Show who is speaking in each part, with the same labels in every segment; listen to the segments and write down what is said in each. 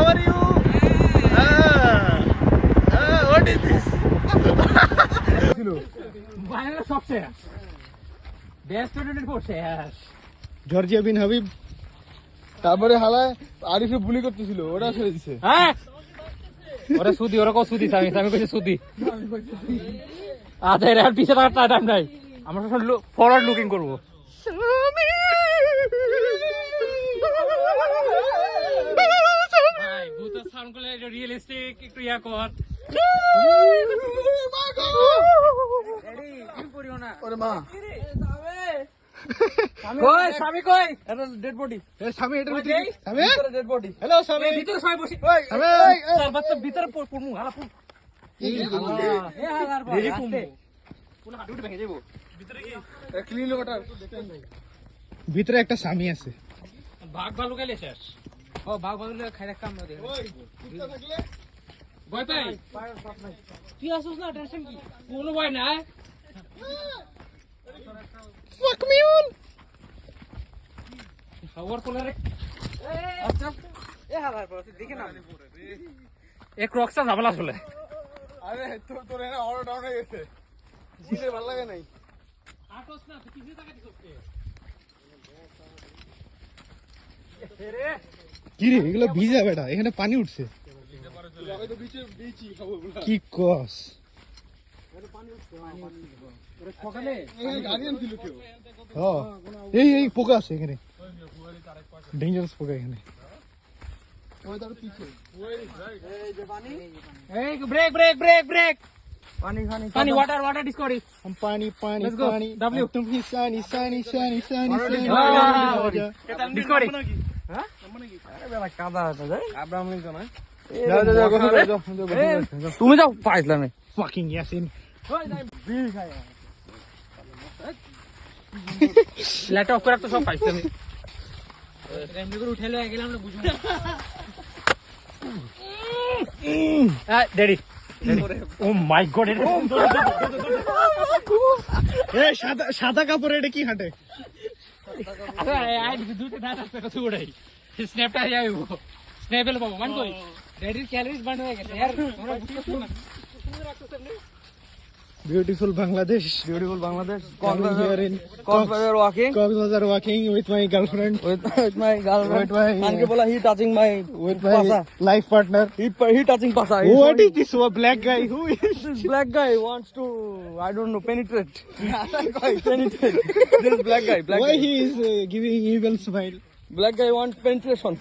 Speaker 1: how are you? What is this?
Speaker 2: Bangla সব শেষ best 24 শেষ
Speaker 1: জর্জিয়া বিন হাবিব তারপরে হালায় আরিফে বুলি করতেছিল ওটা ছেড়ে দিছে
Speaker 2: হ্যাঁ ওরে সুদি ওরে কো সুদি আমি কইছি সুদি আচ্ছা এর পিছে টাকা টাইম নাই আমরা সব ফরওয়ার্ড লুকিং করব ভাই ভূত সাউন্ড করলে রিয়েলিস্টিক একটু ইয়া কর রেডি কি করিও না
Speaker 1: ওরে মা
Speaker 2: কই স্বামী কই এটা ডেড বডি
Speaker 1: এ স্বামী এটা স্বামী
Speaker 2: ডেড বডি
Speaker 1: হ্যালো স্বামী
Speaker 2: ভিতরে সবাই বসি
Speaker 1: স্বামী
Speaker 2: তার বাচ্চা ভিতরে পড়মু হালা পড় এই হালার পর আসতে পুরো হাঁটুটা ভেঙে যাবো ভিতরে কি
Speaker 1: ক্লিন ওয়াটার ভিতরে একটা স্বামী আছে
Speaker 2: বাঘ ভালু গেলে শেষ ও বাঘ ভালু খাই রাখতাম না দেখো
Speaker 1: ওই কুত্তা থাকলে
Speaker 2: ভয় পাই তুই আসছিস না টেনশন কি কোনো ভয় নাই
Speaker 1: fuck me all
Speaker 2: খবর কোলা রে আচ্ছা এ হালার পর দেখে না এক রক্সা ঝামেলা চলে
Speaker 1: আরে তোর এনে অর্ডার ডাউন হয়ে গেছে বুঝতে ভালো লাগে নাই
Speaker 2: আটস না তুই কিসে টাকা দিছস
Speaker 1: কি রে এগুলো ভিজা বেটা এখানে পানি উঠছে কি কস এই পোকা আছে এখানে ডেঞ্জারাস পোকা এখানে
Speaker 2: এই ব্রেক ব্রেক ব্রেক ব্রেক পানি ওয়াটার ডিসকভারি
Speaker 1: পানি পানি
Speaker 2: Let's go.
Speaker 1: পানি
Speaker 2: W.
Speaker 1: তুমি সানি সানি সানি সানি
Speaker 2: ডিসকভারি হ্যাঁ আরে বাবা কাদা আছে রে আব্রাহাম লিঙ্কন না তুমি যাও পাইছলা না
Speaker 1: fucking yasin
Speaker 2: লাইট অফ করে তো সব পাইছি আমি এমনি করে উঠাইলে গেলাম না বুঝুন ড্যাডি ও মাই গড
Speaker 1: এ সাদা কাপড় এটা কি হাঁটে
Speaker 2: দুটো দাঁত আসতে কত উড়াই স্ন্যাপটা যাইব স্ন্যাপেল পাবো মান কই ড্যাডির ক্যালোরিজ বার্ন হয়ে গেছে यार আমরা বুঝতেছি না
Speaker 1: Beautiful Bangladesh. Coming here in
Speaker 3: Coxbazar
Speaker 1: walking with my girlfriend,
Speaker 3: with my girlfriend.
Speaker 1: With my-
Speaker 3: Anke bola he touching my pasa.
Speaker 1: life partner.
Speaker 3: He touching pasa.
Speaker 1: What is this black guy? Who is
Speaker 3: This black guy wants to, I don't know, penetrate. Penetrate. This black guy.
Speaker 1: why he is giving evil smile?
Speaker 3: Black guy wants penetration.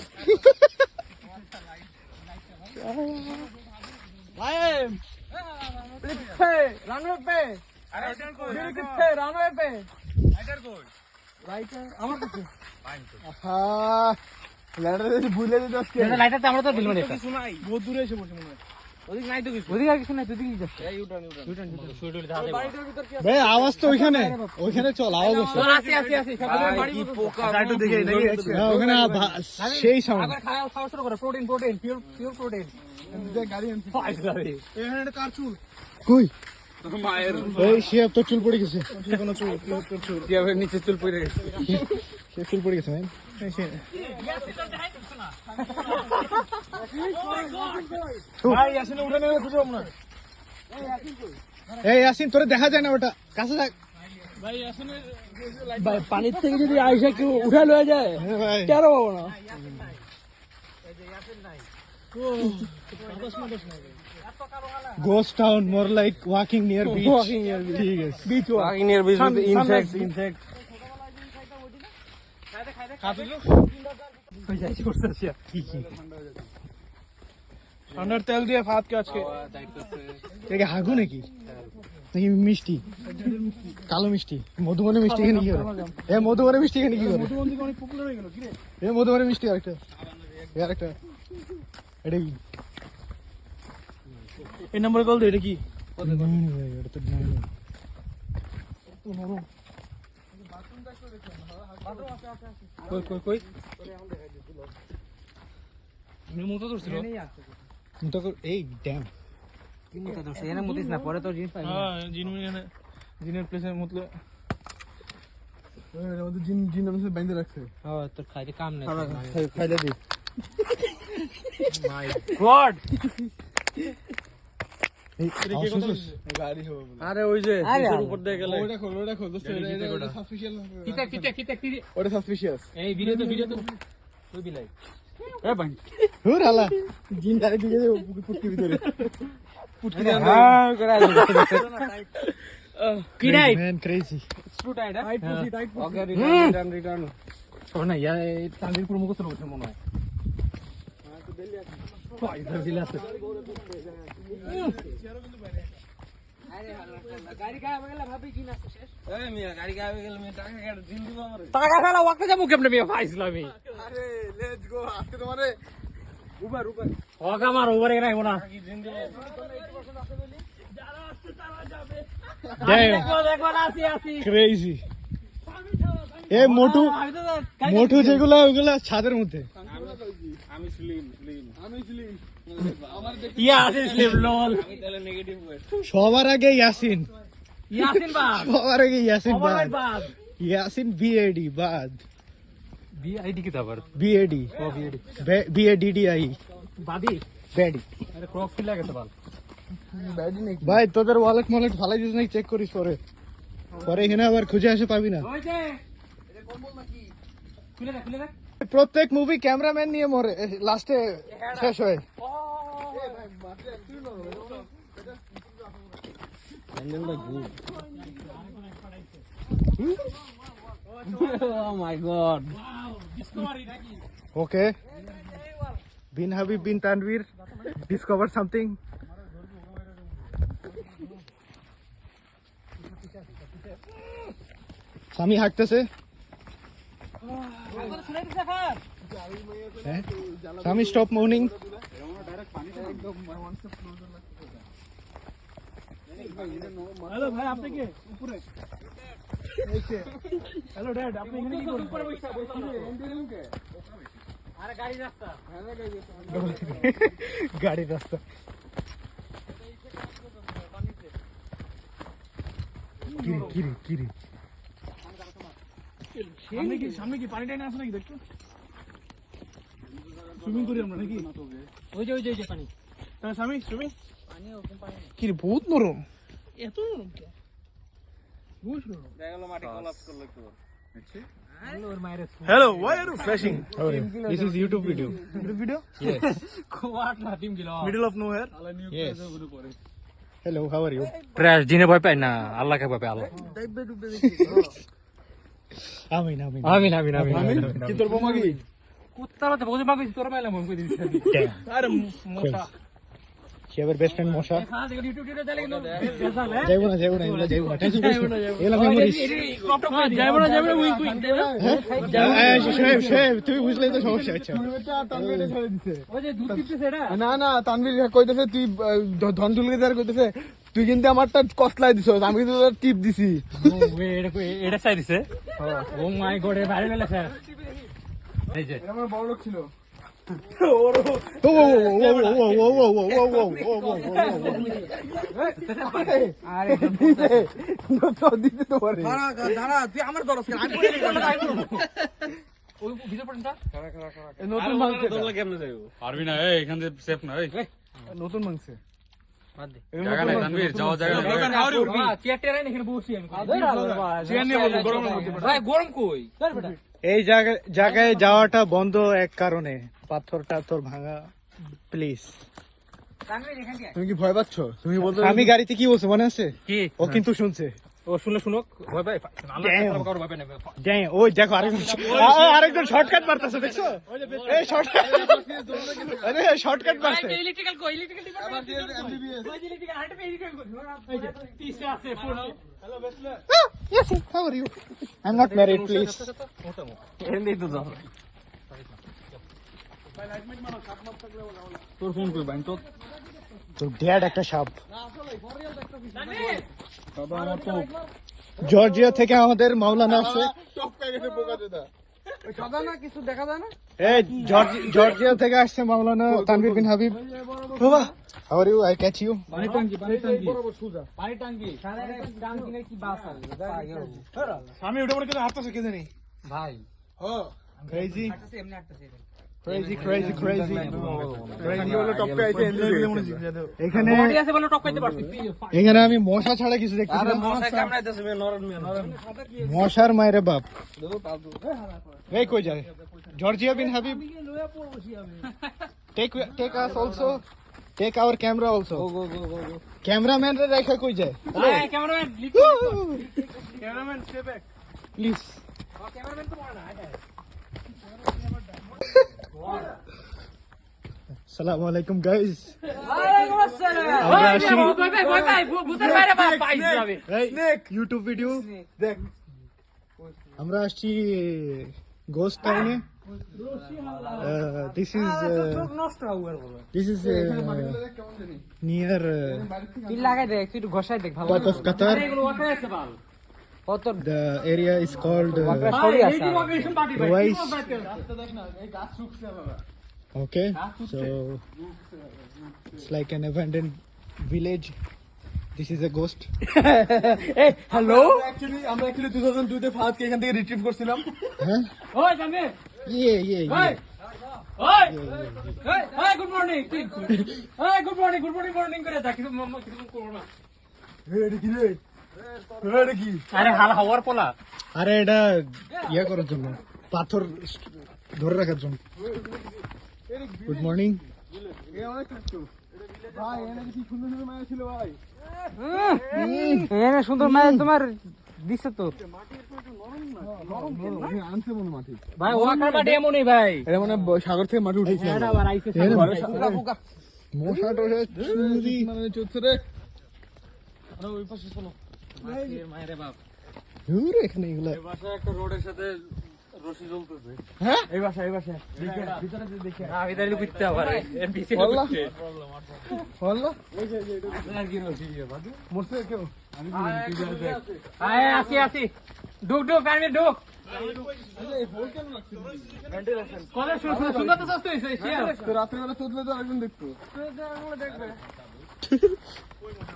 Speaker 3: runway pe. runway pe. আমার কাছে
Speaker 2: লাইটাতে আমরা তো বিলমে এটা
Speaker 3: শোনাই বহুত দূরে এসে বসে মনে হয় ওদিক নাই তো কিছু
Speaker 2: ওদিকে আর কিছু নাই তুই দিকে যাচ্ছে
Speaker 3: ইউটার্ন
Speaker 2: শুটুল দাদা
Speaker 3: বাড়িটার ভিতর কি
Speaker 1: ভাই আওয়াজ তো ওইখানে চল আওয়াজ আছে
Speaker 2: আসি
Speaker 3: আছে কি পোকা
Speaker 1: একটু দেখে হ্যাঁ, ওখানে সেই সাউন্ড
Speaker 2: আবার খাওয়া শুরু করে প্রোটিন পিওর প্রোটিন
Speaker 1: এখানে কার চুল কই
Speaker 3: মায়ের
Speaker 1: এই সে তো চুল পড়ে গেছে
Speaker 3: কোনো চুল টিয়াবের নিচে চুল পড়ে গেছে
Speaker 1: সে চুল পড়ে গেছে
Speaker 3: ভাই আসলে উঠে নেবে খুঁজে না
Speaker 1: এই ইয়াসিন তোরে দেখা যায় না ওটা কাছে থাক
Speaker 3: ভাই পানির থেকে যদি আইসা কেউ উঠে লয়ে যায়
Speaker 1: ভাই
Speaker 3: কেন পাবো না
Speaker 1: Ghost town, more like walking near beach.
Speaker 3: Walking near beach.
Speaker 1: ঠিক আছে
Speaker 3: beach walk. Walking near beach with insects.
Speaker 1: ঠান্ডার তেল দিয়ে ভাত কে আজকে এটা হাগু নাকি মিষ্টি কালো মিষ্টি মধুবনে মিষ্টি এখানে কি করে মধুবনে মিষ্টি এখানে কি করে মধুবনে মিষ্টি আরেকটা এটা কি
Speaker 3: এই নম্বরে কল দে এটা কি
Speaker 1: এটা তো নাই
Speaker 2: কই মুতো ধরছিল
Speaker 1: এই ড্যাম
Speaker 2: মুতো ধরছে এনে মুতিস না পরে তো জিনিস পাই
Speaker 3: জিনের প্লেসে মতলে আমাদের জিন জিন আমাদের বাইন্ধে রাখছে
Speaker 2: হ্যাঁ তোর খাইতে কাম নাই
Speaker 3: খাইলে দি
Speaker 2: মাই গড
Speaker 3: গাড়ি হবে
Speaker 2: আরে ওই যে
Speaker 3: আরে
Speaker 2: নিচের উপর দিয়ে গেলে
Speaker 3: ওটা খোল দোস্ত এটা সাসপিশিয়াস
Speaker 2: কিতা
Speaker 3: ওটা সাসপিশিয়াস
Speaker 2: এই ভিডিও তো ওই বিলাই এ ভাই
Speaker 1: হুর হালা
Speaker 3: জিন দাঁড়ে দিকে পুটকির ভিতরে পুটকি দাঁড়ে
Speaker 2: হ্যাঁ করে কি right
Speaker 1: man crazy
Speaker 2: screw tight
Speaker 3: tight পুষি
Speaker 2: ওকে রিটার্ন শোন না ইয়া তানভীর পুরো মুখস্থ করছে মনে হয় ইধার দিলে আছে টাকা ফেলা ওয়াকে যাবো কেমনে মিয়া পাইছিল আমি
Speaker 3: আরে লেটস গো আজকে তোমারে উবার
Speaker 2: ওকে আমার ওভারে নাই না দেখো না আসি
Speaker 1: ক্রেজি এ মোটু যেগুলা ওগুলা ছাদের মধ্যে
Speaker 3: আমি স্লিম আমার
Speaker 2: ইয়া আছে স্লিপ লল
Speaker 3: আমি তাহলে নেগেটিভ ওয়েট
Speaker 1: সবার আগে ইয়াসিন
Speaker 2: ইয়াসিন বাদ
Speaker 1: সবার আগে ইয়াসিন
Speaker 2: ওভার
Speaker 1: বাদ
Speaker 2: বাদ
Speaker 1: ইয়াসিন বিএডি বাদ
Speaker 2: বিআইডি কি তারপর
Speaker 1: বিএডি
Speaker 2: ও বিআইডি
Speaker 1: বিএডিডিআই
Speaker 2: বাদি
Speaker 1: ব্যাডি
Speaker 2: আরে ক্রপ ফিল লাগে তো বাল
Speaker 3: ব্যাডি নাকি
Speaker 1: ভাই তোদের ওয়ালেট মলেট ফালাই দিস নাকি চেক করিস পরে পরে এখানে আবার খুঁজে আসে পাবি না
Speaker 2: ওই যে এটা কম্বল নাকি খুলে দেখ
Speaker 1: প্রত্যেক মুভি ক্যামেরাম্যান নিয়ে মরে লাস্টে শেষ হয়
Speaker 2: Oh my god.
Speaker 1: ওকে বিন হাবিব বিন তানভীর ডিসকভার সামথিং স্বামী হাঁকতেছে হ্যাঁ স্বামী স্টপ মর্নিং
Speaker 2: হ্যালো ভাই আপনি কি উপরে হ্যালো ড্যাড আপনি এখানে কি করেন উপরে বসে আরে গাড়ি রাস্তা
Speaker 1: গাড়ির রাস্তা কিরি
Speaker 2: সামনে কি পানি টাইনে আছে নাকি দেখতো সুইমিং করি আমরা নাকি ওই যে পানি
Speaker 1: হ্যাঁ স্বামী তুমি কিরে বহুত নরম
Speaker 2: এত নরম কে বুঝ নরম
Speaker 3: দেখলো মাটি কোলাপস করলো একটু
Speaker 2: ওর মায়ের
Speaker 1: Hello, why are you flashing? This is YouTube video. YouTube video? Yes.
Speaker 2: কোয়াট না team গিলো
Speaker 1: Middle of nowhere? Yes. Hello, how are you?
Speaker 2: প্রায় জিনে ভয় পায় না আল্লাহকে ভয় পায় আল্লাহ
Speaker 1: আমিন
Speaker 3: কি তোর বোমা কি
Speaker 2: কুত্তারাতে বসে মাগি তোর মাইলাম আমি কই দিছি
Speaker 1: আরে মশা সে আবার বেস্ট ফ্রেন্ড মশা
Speaker 2: হ্যাঁ দেখো ইউটিউব ভিডিও চালে কিন্তু বেজাল হ্যাঁ
Speaker 1: যাইবো না এগুলা যাইবো না টেনশন করিস না এগুলা মেমোরিজ
Speaker 2: যাইবো না উইং
Speaker 1: হ্যাঁ তুই বুঝলে তো সমস্যা আচ্ছা
Speaker 3: তানভীর ছেড়ে দিছে
Speaker 2: ওই যে দুধ টিপতেছে এটা
Speaker 3: না তানভীর কইতেছে তুই ধন তুলকে দেয়ার কইতেছে তুই কিন্তু আমারটা কসলাই দিছ আমি কিন্তু তোর টিপ দিছি
Speaker 2: এটা চাই দিছে ও মাই গড এ ভাইরাল হইছে এই যে
Speaker 3: আমার বড় লোক ছিল
Speaker 2: আরে
Speaker 3: দিতে তো পারে
Speaker 2: দাঁড়া তুই আমার দরস কেন আমি বলি ওই ভিডিও পড়েনটা
Speaker 3: নতুন মাংস
Speaker 2: কেমনে যাইবো
Speaker 4: পারবি না এই এখান থেকে সেফ না এই
Speaker 3: নতুন মাংস
Speaker 2: বাদ দে
Speaker 4: জায়গা নাই তানভীর যাওয়া জায়গা নাই
Speaker 2: চেয়ার টেরাই এখানে বসি আমি
Speaker 3: চেয়ার নিয়ে বলবো গরম
Speaker 2: ভাই গরম কই বেটা
Speaker 1: এই জায়গায় যাওয়াটা বন্ধ এক কারণে পাথর টাথর ভাঙা প্লিজ
Speaker 3: তুমি কি ভয় পাচ্ছ তুমি বলতে
Speaker 1: আমি গাড়িতে কি বলছো মনে আছে
Speaker 2: কি
Speaker 1: ও কিন্তু শুনছে
Speaker 2: ও শুনুক ভয় পাই আল্লাহ কারো ভয় পাই না
Speaker 1: যাই ওই দেখো আরেকজন শর্টকাট মারতেছে দেখছো এই শর্টকাট আরে শর্টকাট মারছে
Speaker 2: electrical department electrical height pay electrical এই যে পিছে আছে phone
Speaker 1: Yes, how are you? I'm not married, please.
Speaker 2: এন্ডই তো যাও
Speaker 3: তোর ফোন কই বাইন তো
Speaker 1: তো ড্যাড একটা সাপ
Speaker 3: বাবা আমার তো
Speaker 1: জর্জিয়া থেকে আমাদের মাওলানা আসছে
Speaker 3: টপকাই গেছে বোকা দাদা সাদা না কিছু দেখা যায় না
Speaker 1: এই জর্জিয়া থেকে আসছে মাওলানা তানভীর বিন হাবিব বাবা how are you? I catch you.
Speaker 3: পানি টাঙ্কি বরাবর সুজা
Speaker 2: পানি টাঙ্গি সারা টাঙ্গি নাকি বাস আছে
Speaker 1: আমি ওটা পরে কেন হাঁটতেছে কে জানি
Speaker 2: ভাই
Speaker 3: হ্যাঁ
Speaker 1: crazy
Speaker 2: হাঁটতেছে এমনি হাঁটতেছে
Speaker 1: crazy crazy crazy
Speaker 3: crazy হলো টপ পে আইছে
Speaker 1: এখানে
Speaker 2: বডি আছে বলে টপকাইতে পারছিস
Speaker 1: এখানে আমি মশা ছাড়া কিছু দেখতেছি না
Speaker 2: মশায় কামড়াইতেছে নরম
Speaker 1: মশার মায়েরে বাপ এই কই যায় Georgia bin Habib take us also take our camera also go cameraman রে রেখা কই যায়
Speaker 2: এই cameraman cameraman stay back
Speaker 1: please
Speaker 2: cameraman তো বড় না
Speaker 1: আসসালামু আলাইকুম গাইস
Speaker 2: ওয়ালাইকুম আসসালাম
Speaker 1: আমরা আসি
Speaker 2: ভয় পাই ভূতের বাইরে পাই যাবে
Speaker 1: স্নেক ইউটিউব ভিডিও
Speaker 3: দেখ
Speaker 1: আমরা আসছি গোস্ট টাউনে দিস ইজ
Speaker 2: নষ্ট হবে
Speaker 1: this is near
Speaker 2: কি লাগাই দেখ তুই একটু ঘষাই দেখ ভালো
Speaker 1: top of Qatar.
Speaker 2: এগুলো ওয়াটার আছে বাল কত
Speaker 1: The area is called
Speaker 2: sorry আছে
Speaker 1: Ruwais. Okay, so it's like an abandoned village. This is a ghost.
Speaker 2: এই হ্যালো
Speaker 3: আমরা অ্যাকচুয়ালি 2002 তে ফাহাদকে এখান থেকে রিট্রিভ করছিলাম
Speaker 1: Huh?
Speaker 2: ওই জামে
Speaker 1: Yeah.
Speaker 2: ওই ওই গুড মর্নিং ওই গুড মর্নিং করে যা কিছু করব না
Speaker 3: এটা কি রে এটা কি
Speaker 2: আরে হাল হাওয়ার পোলা
Speaker 1: আরে এটা ইয়া করার জন্য পাথর ধরে রাখার জন্য গুড মর্নিং
Speaker 3: এ অনেক কষ্ট ভাই এনে কি সুন্দর সুন্দর মায়া ছিল ভাই
Speaker 2: এনে সুন্দর মাছ তোমার দিছে তো
Speaker 3: আনছে মনে মাটি
Speaker 2: ভাই ওয়াকার মাটি এমনই ভাই
Speaker 3: এটা মানে সাগর থেকে মাটি উঠেছে
Speaker 2: এটা আবার আইছে
Speaker 1: মশা টশা চুরি
Speaker 3: মানে চলছে রে
Speaker 2: ওই পাশে শোনো মায়ের বাপ
Speaker 1: দূর এখানে এগুলা
Speaker 4: বাসায় একটা রোডের সাথে রশি জ্বলতেছে
Speaker 3: এই বাসা ভিতরে দেখে
Speaker 2: না ভিতরে লুকিতে পারে এর পিছে
Speaker 3: বললা?
Speaker 2: লুকিতে
Speaker 3: বললো মরছে কেউ
Speaker 2: আয় আসি ঢুক আমি ঢুক কত সুন্দর তো সস্তা হইছে
Speaker 3: তো রাত্রিবেলা চললে তো একজন দেখতো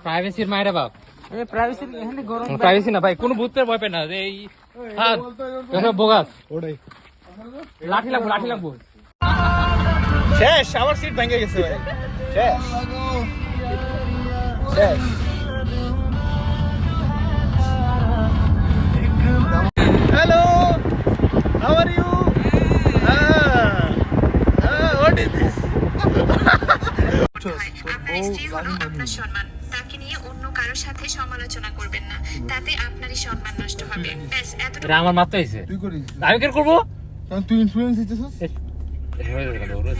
Speaker 2: প্রাইভেসির মায়ের বাপ প্রাইভেসি না ভাই কোন ভূতের ভয় পায় না এই হাত বোগাস
Speaker 1: ওটাই
Speaker 2: লাঠি লাগবো
Speaker 1: শেষ আমার সিট ভেঙে গেছে ভাই শেষ hello how are you what is this
Speaker 5: আপনার স্ত্রী হলো আপনার সম্মান তাকে নিয়ে অন্য কারোর সাথে সমালোচনা করবেন না তাতে আপনারই সম্মান নষ্ট হবে ব্যাস এতটুকু
Speaker 2: এটা আমার মাত্র হইছে
Speaker 3: তুই করিস
Speaker 2: আমি কি করবো
Speaker 3: কারণ তুই ইনফ্লুয়েন্স দিতেছিস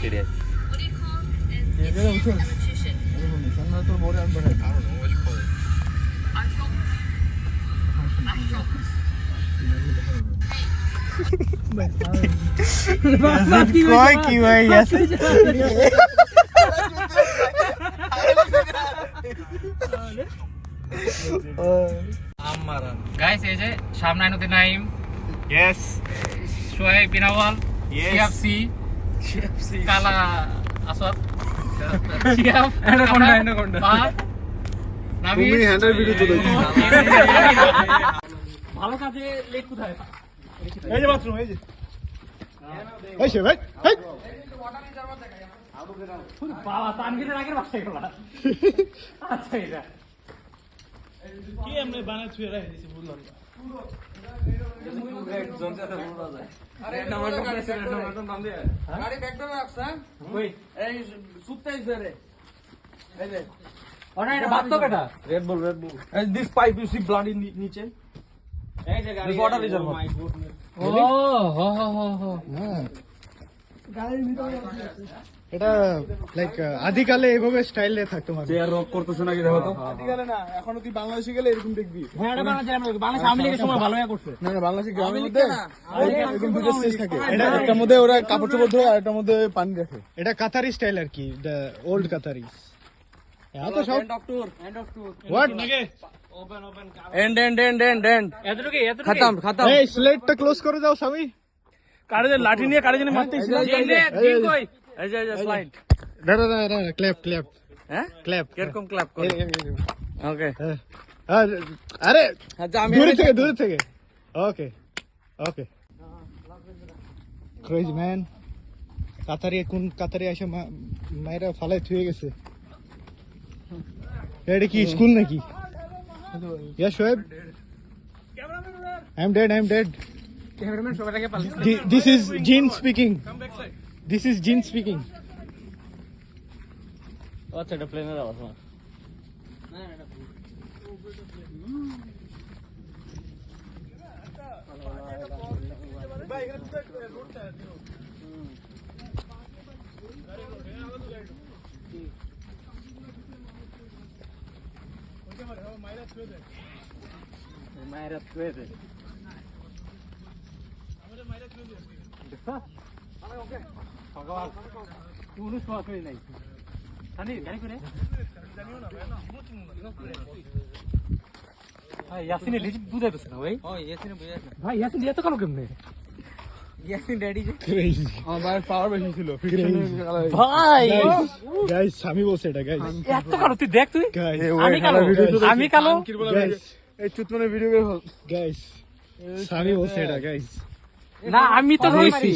Speaker 2: সিরিয়াস
Speaker 3: তোর বড় আমি পাঠাই
Speaker 1: কয় কি ভাই আছে
Speaker 2: গাইস এই যে সামনে নদী নাইম
Speaker 1: ইয়েস
Speaker 2: সোহেব বিনাওয়াল
Speaker 1: Yes.
Speaker 2: সিএফসি কালা আসদ সিএফ অ্যানাকোন্ডা
Speaker 3: তুমি হ্যান্ডেল ভিডিও তো দেখি
Speaker 2: ভালো কাজে লেখ কোথায়
Speaker 1: এই যে বাথরুম এই যে এই সে ভাই এই
Speaker 2: বাবা তানভীরের আগের বাসায় গেল আচ্ছা এটা
Speaker 1: কি আমরা বানাই ছুঁয়ে রাখি দিছি বললাম
Speaker 2: ওটা এটা বাদ তো কাটা
Speaker 3: this pipe you see blood in নিচে
Speaker 2: এই যে গাড়ি
Speaker 3: water reservoir.
Speaker 2: ও হো হো হো হো
Speaker 1: এটা লাইক আদিকালে এইভাবে স্টাইলে থাকতো মানুষ
Speaker 3: রক করতেছ নাকি দেখো তো গেলে না এখনো তুই বাংলাদেশে গেলে এরকম দেখবি
Speaker 2: হ্যাঁ এটা বাংলাদেশ বাংলাদেশ আওয়ামী লীগের সময় ভালো হয়ে করছে
Speaker 3: না বাংলাদেশে গ্রামের মধ্যে এরকম দুটো স্টেজ থাকে একটার মধ্যে ওরা কাপড় চোপড় ধোয় আর একটার মধ্যে পানি রাখে
Speaker 1: এটা কাতারি স্টাইল আর কি দ্য ওল্ড কাতারি এত সব হোয়াট
Speaker 3: এন্ড
Speaker 2: এতটুকু
Speaker 3: খতম
Speaker 1: এই স্লেটটা ক্লোজ করে দাও স্বামী
Speaker 3: কারে যে লাঠি নিয়ে কারে জানি মারতে
Speaker 2: এই যে
Speaker 3: স্লাইড
Speaker 1: দাঁড়া ক্ল্যাপ
Speaker 3: হ্যাঁ
Speaker 1: ক্ল্যাপ
Speaker 3: কিরকম ক্ল্যাপ করে ওকে
Speaker 1: আরে
Speaker 3: আচ্ছা আমি
Speaker 1: দূর থেকে ওকে ক্রেজি ম্যান কাতারে এসে মায়েরা ফালায় থুয়ে গেছে। এটা কি স্কুল নাকি? ইয়া শোয়েব, I'm dead.
Speaker 2: ক্যামেরাম্যান সবাইকে পাল্টে
Speaker 1: This is Jin speaking. This is Jin speaking.
Speaker 2: আচ্ছা এটা প্লেনের আওয়াজ না মায়েরা ছুঁয়ে দে ভগবান কোনো শখ নাই জানি গাড়ি করে ভাই ইয়াসিনে লিজ বুঝাইতেছ না ভাই ইয়াসিনে বুঝাইছ না ভাই ইয়াসিন দিয়ে তো কালো কেমনে ইয়াসিন ড্যাডি যে
Speaker 1: Crazy.
Speaker 3: আমার ভাইয়ের পাওয়ার বেশি ছিল
Speaker 2: ভাই
Speaker 1: Guys, স্বামী বলছে এটা guys.
Speaker 2: এত কালো তুই দেখ তুই
Speaker 1: Guys,
Speaker 2: আমি কালো
Speaker 1: guys,
Speaker 3: এই চুতমানের ভিডিও করে
Speaker 1: guys. স্বামী বলছে এটা guys.
Speaker 2: না আমি তো কইছি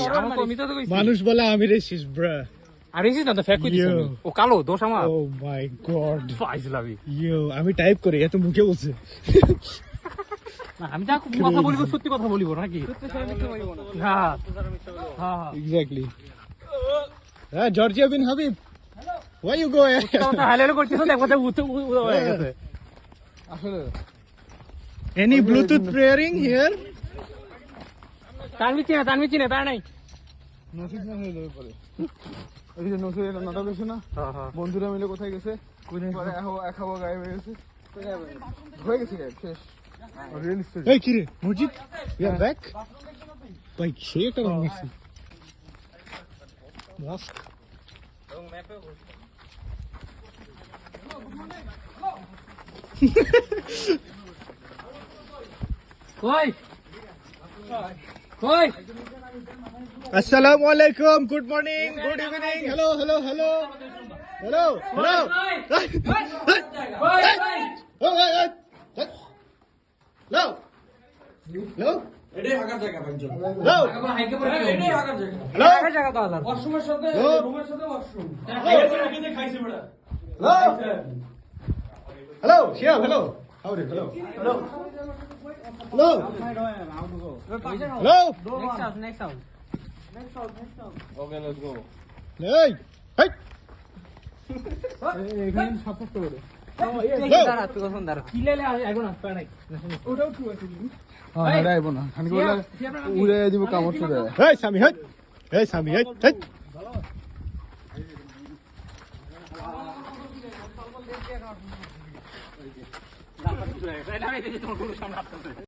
Speaker 2: আমি তো কইছি
Speaker 1: মানুষ বলে আমি রেসিস ব্রা।
Speaker 2: আর এসিস না তো ফেক কইছিস
Speaker 1: Yo.
Speaker 2: ও কালো দোষ আমার
Speaker 1: Oh my god.
Speaker 2: ফাইজ লাভি
Speaker 1: Yo, আমি টাইপ করি এত মুখে বলছে।
Speaker 2: না আমি যা কথা বলিব সত্যি কথা বলিব নাকি হ্যাঁ হ্যাঁ
Speaker 1: Exactly. Georgia bin Habib. Why you go?
Speaker 2: কথা হালেলো করছিস দেখো তো হয়ে গেছে
Speaker 3: আসলে
Speaker 1: Any Bluetooth pairing here?
Speaker 2: Tanvi চিনে তা নাই
Speaker 3: নসিব না হয়ে যাবে পরে এই যে নসিব একটা নাটক গেছে না
Speaker 2: হ্যাঁ হ্যাঁ
Speaker 3: বন্ধুরা মিলে কোথায় গেছে পরে এক হাওয়া গায়েব হয়ে গেছে হয়ে গেছে গায়েব শেষ real story
Speaker 1: Hey Kire, Mujib, you are back? Like shit or messy? Mosque.
Speaker 2: কই কই
Speaker 1: Assalamu alaikum. Good morning. Good evening. Hello. Hello. Hello. Hello. Hello. Hey. Hello. Hello.
Speaker 4: এটাই হাগার জায়গা ভাইজন
Speaker 1: Hello.
Speaker 2: হাইকে পড়ে
Speaker 4: এটাই হাগার জায়গা
Speaker 1: Hello.
Speaker 2: জায়গা তো আলাদা
Speaker 4: ওয়াশরুমের সাথে
Speaker 1: Hello.
Speaker 4: রুমের সাথে ওয়াশরুম
Speaker 2: কি খাইছে বড়া
Speaker 1: Hello. Hello. Shiab. Hello. How are you? Hello. Hello. Hello. Hello.
Speaker 2: Next house
Speaker 3: okay let's go
Speaker 1: Hey. Hey.
Speaker 3: এখানে সাপোর্ট করে
Speaker 2: দাঁড়া তুই কখন দাঁড়া কি লেলে আইবো না পায় নাই
Speaker 3: হ্যাঁ এটা আইবো না খানি করে উড়ে দিব কামড় চলে
Speaker 1: Hey, Sami. Hey. Hey, Sami. Hey. Hey.
Speaker 2: তোমার সামনে